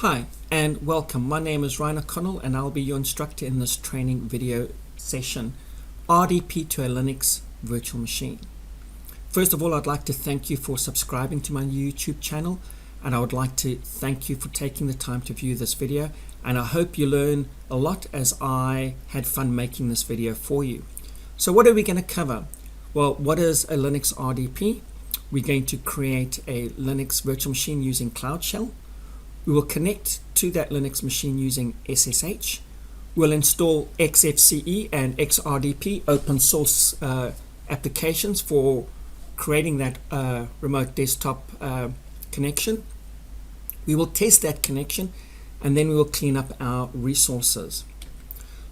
Hi and welcome. My name is Ryan O'Connell and I'll be your instructor in this training video session, RDP to a Linux virtual machine. First of all, I'd like to thank you for subscribing to my YouTube channel, and I would like to thank you for taking the time to view this video, and I hope you learn a lot as I had fun making this video for you. So what are we going to cover? Well, what is a Linux RDP? We're going to create a Linux virtual machine using Cloud Shell. We will connect to that Linux machine using SSH. We'll install XFCE and XRDP open source applications for creating that remote desktop connection. We will test that connection and then we will clean up our resources.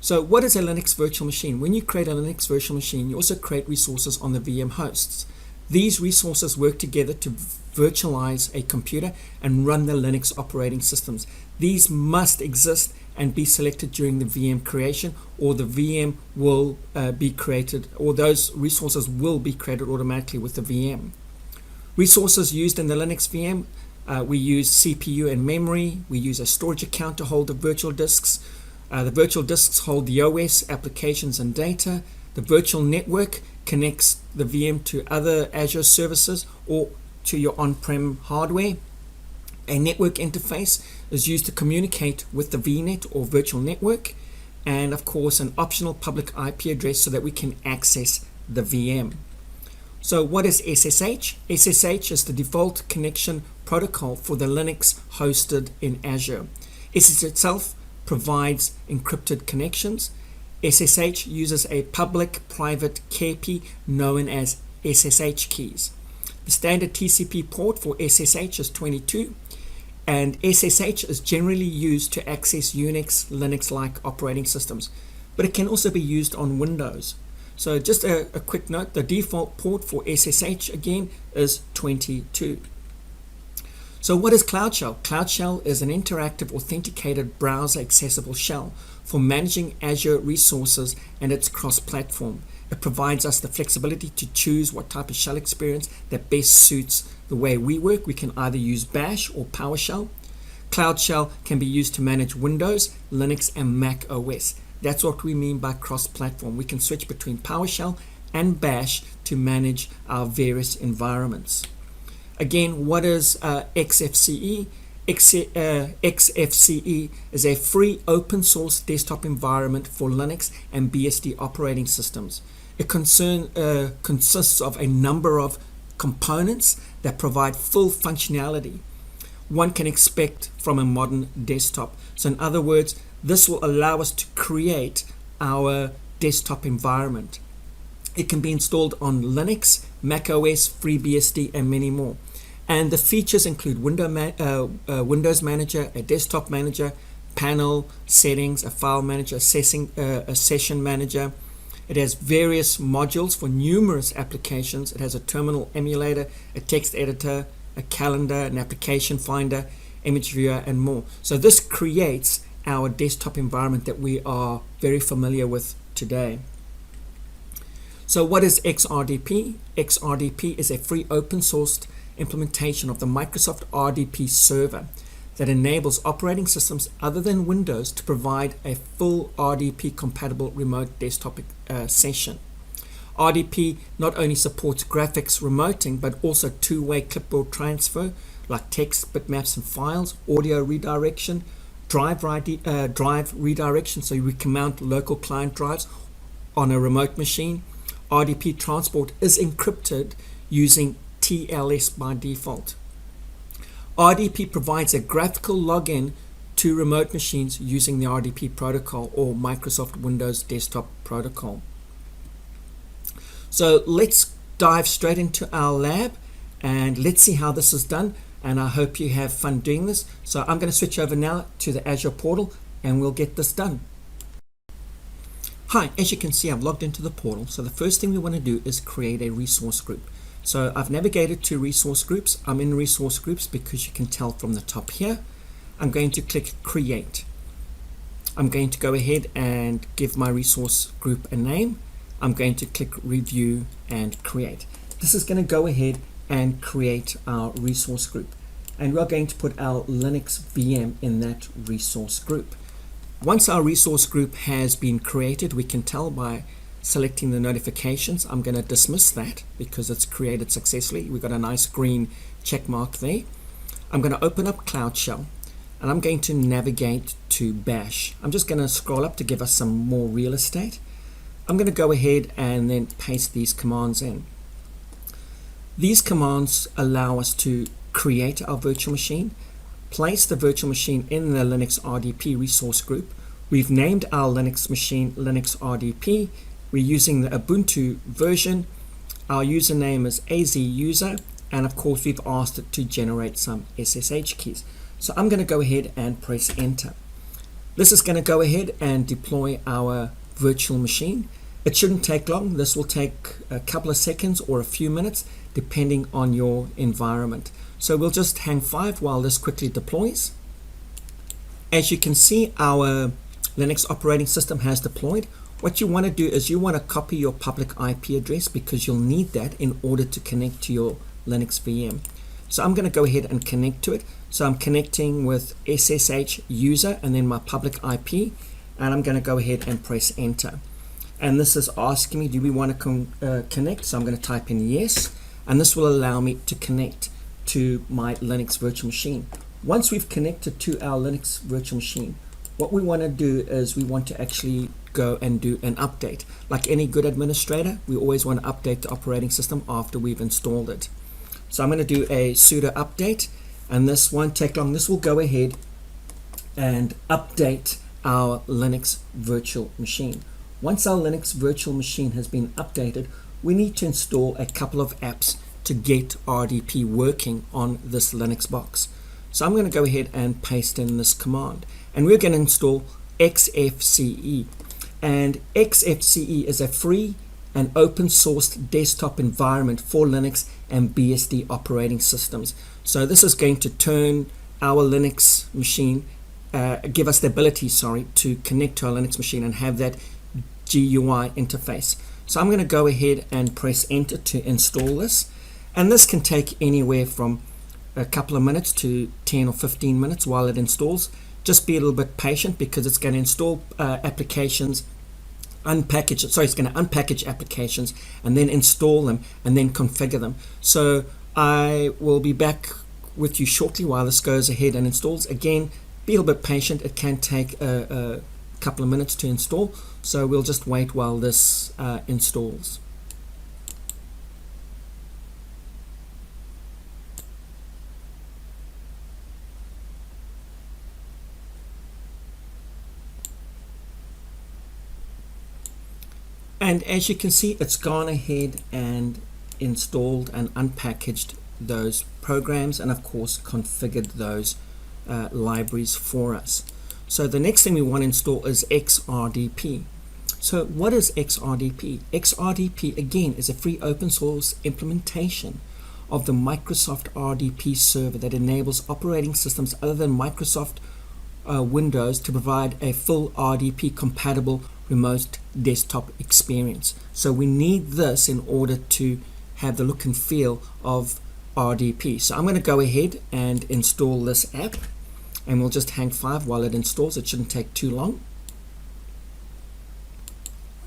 So what is a Linux virtual machine? When you create a Linux virtual machine, you also create resources on the VM hosts. These resources work together to virtualize a computer and run the Linux operating systems. These must exist and be selected during the VM creation, or the VM will be created, or those resources will be created automatically with the VM. Resources used in the Linux VM, we use CPU and memory. We use a storage account to hold the virtual disks. The virtual disks hold the OS, applications, and data. The virtual network connects the VM to other Azure services or to your on-prem hardware. A network interface is used to communicate with the VNet or virtual network, and of course an optional public IP address so that we can access the VM. So what is SSH? SSH is the default connection protocol for the Linux hosted in Azure. SSH itself provides encrypted connections. SSH uses a public-private key known as SSH keys. The standard TCP port for SSH is 22, and SSH is generally used to access Unix, Linux-like operating systems, but it can also be used on Windows. So just a quick note, the default port for SSH again is 22. So what is Cloud Shell? Cloud Shell is an interactive authenticated browser accessible shell for managing Azure resources, and it's cross-platform. It provides us the flexibility to choose what type of shell experience that best suits the way we work. We can either use Bash or PowerShell. Cloud Shell can be used to manage Windows, Linux, and Mac OS. That's what we mean by cross-platform. We can switch between PowerShell and Bash to manage our various environments. Again, what is XFCE? XFCE is a free open source desktop environment for Linux and BSD operating systems. It consists of a number of components that provide full functionality one can expect from a modern desktop. So in other words, this will allow us to create our desktop environment. It can be installed on Linux, Mac OS, FreeBSD, and many more. And the features include Windows Manager, a desktop manager, panel, settings, a file manager, a session manager. It has various modules for numerous applications. It has a terminal emulator, a text editor, a calendar, an application finder, image viewer, and more. So this creates our desktop environment that we are very familiar with today. So what is XRDP? XRDP is a free open sourced implementation of the Microsoft RDP server that enables operating systems other than Windows to provide a full RDP compatible remote desktop session. RDP not only supports graphics remoting but also two-way clipboard transfer like text, bitmaps, and files, audio redirection, drive redirection so we can mount local client drives on a remote machine. RDP transport is encrypted using TLS by default. RDP provides a graphical login to remote machines using the RDP protocol or Microsoft Windows Desktop Protocol. So let's dive straight into our lab and let's see how this is done, and I hope you have fun doing this. So I'm going to switch over now to the Azure portal and we'll get this done. Hi, as you can see, I've logged into the portal. So the first thing we want to do is create a resource group. So I've navigated to resource groups. I'm in resource groups because you can tell from the top here. I'm going to click create. I'm going to go ahead and give my resource group a name. I'm going to click review and create. This is going to go ahead and create our resource group. and we're going to put our Linux VM in that resource group. Once our resource group has been created, we can tell by selecting the notifications. I'm going to dismiss that because it's created successfully. We've got a nice green check mark there. I'm going to open up Cloud Shell, and I'm going to navigate to Bash. I'm just going to scroll up to give us some more real estate. I'm going to go ahead and then paste these commands in. These commands allow us to create our virtual machine, place the virtual machine in the Linux RDP resource group. We've named our Linux machine Linux RDP. We're using the Ubuntu version. Our username is azuser, and of course we've asked it to generate some SSH keys. So I'm going to go ahead and press enter. This is going to go ahead and deploy our virtual machine. It shouldn't take long. This will take a couple of seconds or a few minutes depending on your environment. So we'll just hang 5 while this quickly deploys. As you can see, our Linux operating system has deployed. What you want to do is you want to copy your public IP address because you'll need that in order to connect to your Linux VM. So I'm going to go ahead and connect to it. So I'm connecting with SSH user and then my public IP, and I'm going to go ahead and press enter. And this is asking me, do we want to connect? So I'm going to type in yes, and this will allow me to connect to my Linux virtual machine. Once we've connected to our Linux virtual machine, what we want to do is we want to actually go and do an update. Like any good administrator, we always want to update the operating system after we've installed it. So I'm going to do a sudo update, and this won't take long. This will go ahead and update our Linux virtual machine. Once our Linux virtual machine has been updated, we need to install a couple of apps to get RDP working on this Linux box. So I'm going to go ahead and paste in this command, and we're going to install XFCE. And XFCE is a free and open source desktop environment for Linux and BSD operating systems. So this is going to turn our Linux machine, give us the ability, to connect to our Linux machine and have that GUI interface. So I'm going to go ahead and press enter to install this, and this can take anywhere from a couple of minutes to 10 or 15 minutes while it installs. Just be a little bit patient because it's going to install applications, it's going to unpackage applications and then install them and then configure them. So I will be back with you shortly while this goes ahead and installs. Again, be a little bit patient. It can take a couple of minutes to install, so we'll just wait while this installs. And as you can see, it's gone ahead and installed and unpackaged those programs and of course configured those libraries for us. So the next thing we want to install is XRDP. So what is XRDP? XRDP again is a free open source implementation of the Microsoft RDP server that enables operating systems other than Microsoft Windows to provide a full RDP compatible remote desktop experience. So we need this in order to have the look and feel of RDP. So I'm going to go ahead and install this app, and we'll just hang 5 while it installs. It shouldn't take too long.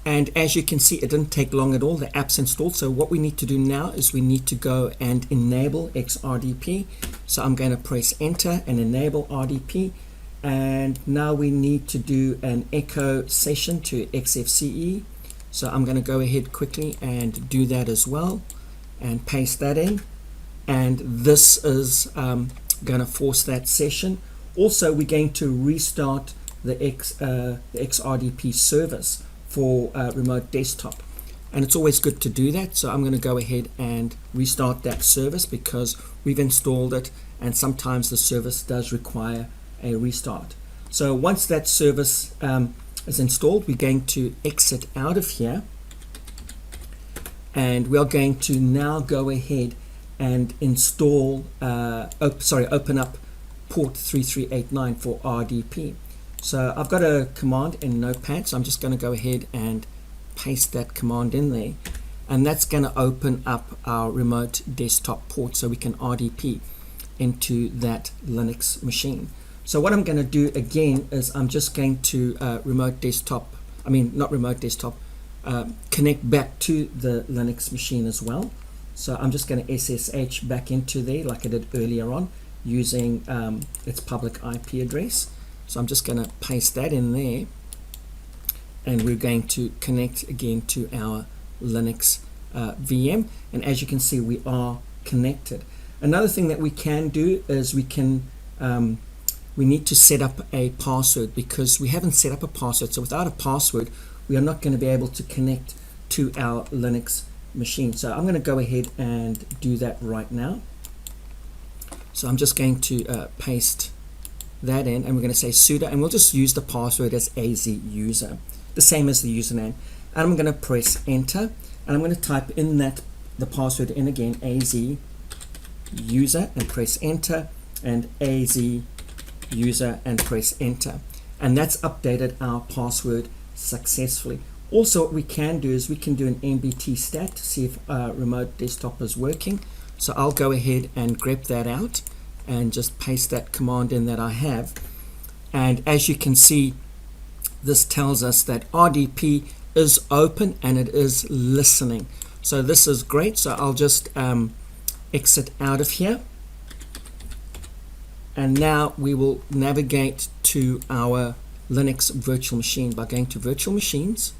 And as you can see, it didn't take long at all. The app's installed. So what we need to do now is we need to go and enable XRDP. So I'm going to press enter and enable RDP. And now we need to do an echo session to XFCE. So I'm going to go ahead quickly and do that as well and paste that in. And this is going to force that session. Also, we're going to restart the XRDP service for remote desktop. And it's always good to do that. So I'm going to go ahead and restart that service because we've installed it and sometimes the service does require a restart. So once that service is installed, we're going to exit out of here, and we're going to now go ahead and install open up port 3389 for RDP. So I've got a command in Notepad, so I'm just going to go ahead and paste that command in there, and that's going to open up our remote desktop port so we can RDP. into that Linux machine. So what I'm going to do again is I'm just going to connect back to the Linux machine as well. So I'm just going to SSH back into there like I did earlier on using its public IP address. So I'm just going to paste that in there, and we're going to connect again to our Linux VM, and as you can see we are connected. Another thing that we can do is we need to set up a password, because we haven't set up a password. So without a password we are not going to be able to connect to our Linux machine. So I'm going to go ahead and do that right now. So I'm just going to paste that in, and we're going to say sudo, and we'll just use the password as azuser, the same as the username, and I'm going to press enter, and I'm going to type in the password in again, azuser, and press enter, and azuser, and press enter, and that's updated our password successfully. Also what we can do is we can do an MBT stat to see if remote desktop is working. So I'll go ahead and grep that out and just paste that command in that I have, and as you can see this tells us that RDP is open and it is listening. So this is great. So I'll just exit out of here, and now we will navigate to our Linux virtual machine by going to virtual machines,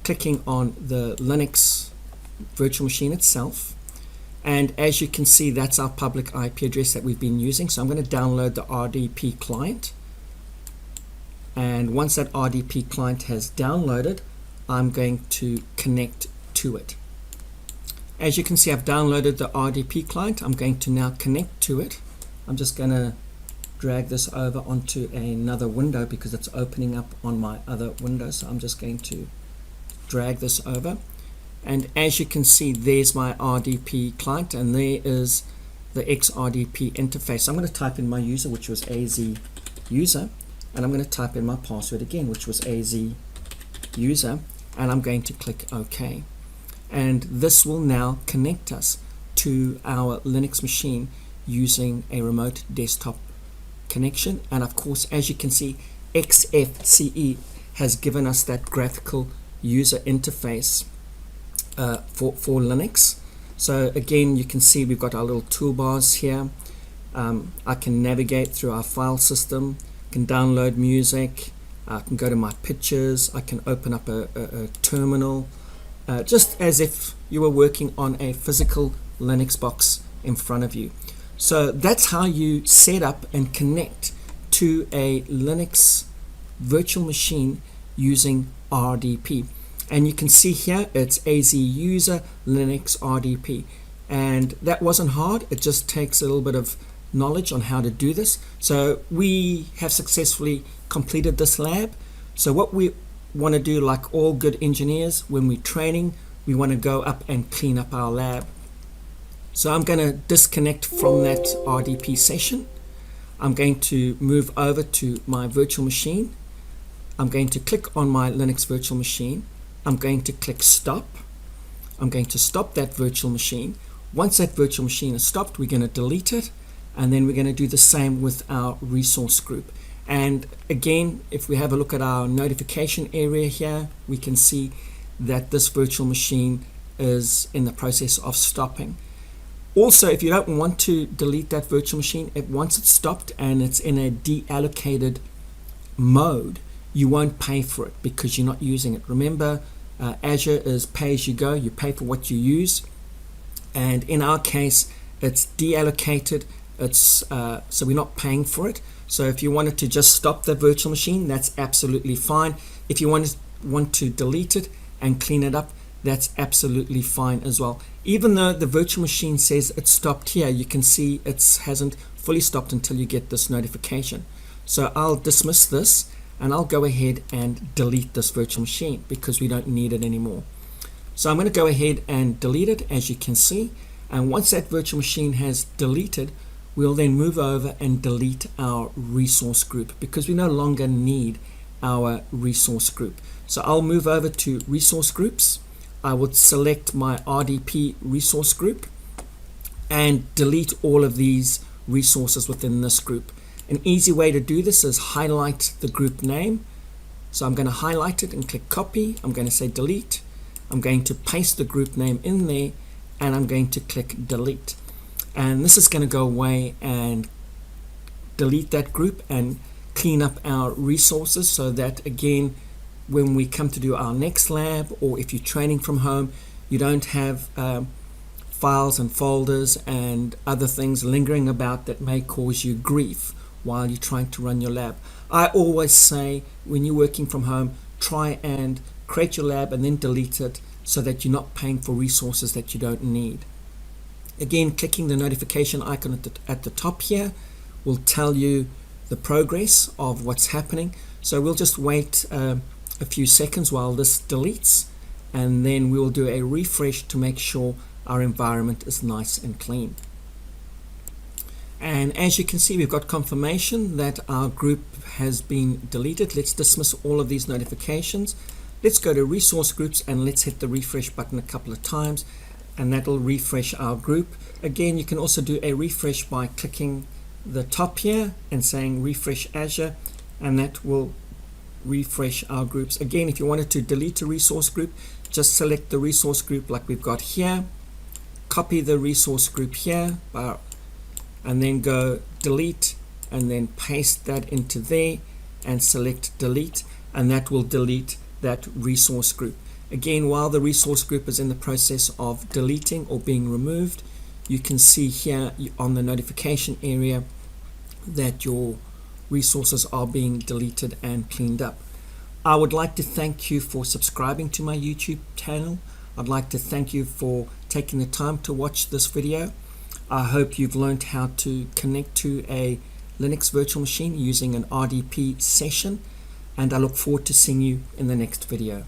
clicking on the Linux virtual machine itself, and as you can see that's our public IP address that we've been using. So I'm going to download the RDP client, and once that RDP client has downloaded I'm going to connect to it. As you can see I've downloaded the RDP client. I'm going to now connect to it. I'm just going to drag this over onto another window because it's opening up on my other window. So I'm just going to drag this over, and as you can see there's my RDP client, and there is the XRDP interface. So I'm going to type in my user, which was azuser, and I'm going to type in my password again, which was azuser, and I'm going to click OK, and this will now connect us to our Linux machine using a remote desktop connection. And of course, as you can see, XFCE has given us that graphical user interface for Linux. So again, you can see we've got our little toolbars here. I can navigate through our file system, can download music, I can go to my pictures, I can open up a terminal, just as if you were working on a physical Linux box in front of you. So that's how you set up and connect to a Linux virtual machine using RDP. And you can see here it's azuser Linux RDP, and that wasn't hard. It just takes a little bit of knowledge on how to do this. So we have successfully completed this lab. So what we want to do, like all good engineers, when we're training, we want to go up and clean up our lab. So I'm going to disconnect from that RDP session. I'm going to move over to my virtual machine. I'm going to click on my Linux virtual machine. I'm going to click stop. I'm going to stop that virtual machine. Once that virtual machine is stopped, we're going to delete it, and then we're going to do the same with our resource group. And again, if we have a look at our notification area here, we can see that this virtual machine is in the process of stopping. Also, if you don't want to delete that virtual machine, once it's stopped and it's in a deallocated mode, you won't pay for it because you're not using it. Remember, Azure is pay as you go. You pay for what you use, and in our case it's deallocated. It's so we're not paying for it. So if you wanted to just stop the virtual machine, that's absolutely fine. If you want to delete it and clean it up, that's absolutely fine as well. Even though the virtual machine says it's stopped here, you can see it hasn't fully stopped until you get this notification. So I'll dismiss this, and I'll go ahead and delete this virtual machine because we don't need it anymore. So I'm going to go ahead and delete it, as you can see, and once that virtual machine has deleted, we'll then move over and delete our resource group because we no longer need our resource group. So I'll move over to resource groups. I would select my RDP resource group and delete all of these resources within this group. An easy way to do this is highlight the group name. So I'm going to highlight it and click copy. I'm going to say delete. I'm going to paste the group name in there, and I'm going to click delete. And this is going to go away and delete that group and clean up our resources, so that again, when we come to do our next lab, or if you're training from home, you don't have files and folders and other things lingering about that may cause you grief while you're trying to run your lab. I always say, when you're working from home, try and create your lab and then delete it, so that you're not paying for resources that you don't need. Again, clicking the notification icon at the top here will tell you the progress of what's happening. So we'll just wait a few seconds while this deletes, and then we'll do a refresh to make sure our environment is nice and clean. And as you can see, we've got confirmation that our group has been deleted. Let's dismiss all of these notifications. Let's go to resource groups and let's hit the refresh button a couple of times, and that'll refresh our group. Again, you can also do a refresh by clicking the top here and saying refresh Azure, and that will refresh our groups. Again, if you wanted to delete a resource group, just select the resource group like we've got here, copy the resource group here, and then go delete, and then paste that into there and select delete, and that will delete that resource group. Again, while the resource group is in the process of deleting or being removed, you can see here on the notification area that your resources are being deleted and cleaned up. I would like to thank you for subscribing to my YouTube channel. I'd like to thank you for taking the time to watch this video. I hope you've learned how to connect to a Linux virtual machine using an RDP session, and I look forward to seeing you in the next video.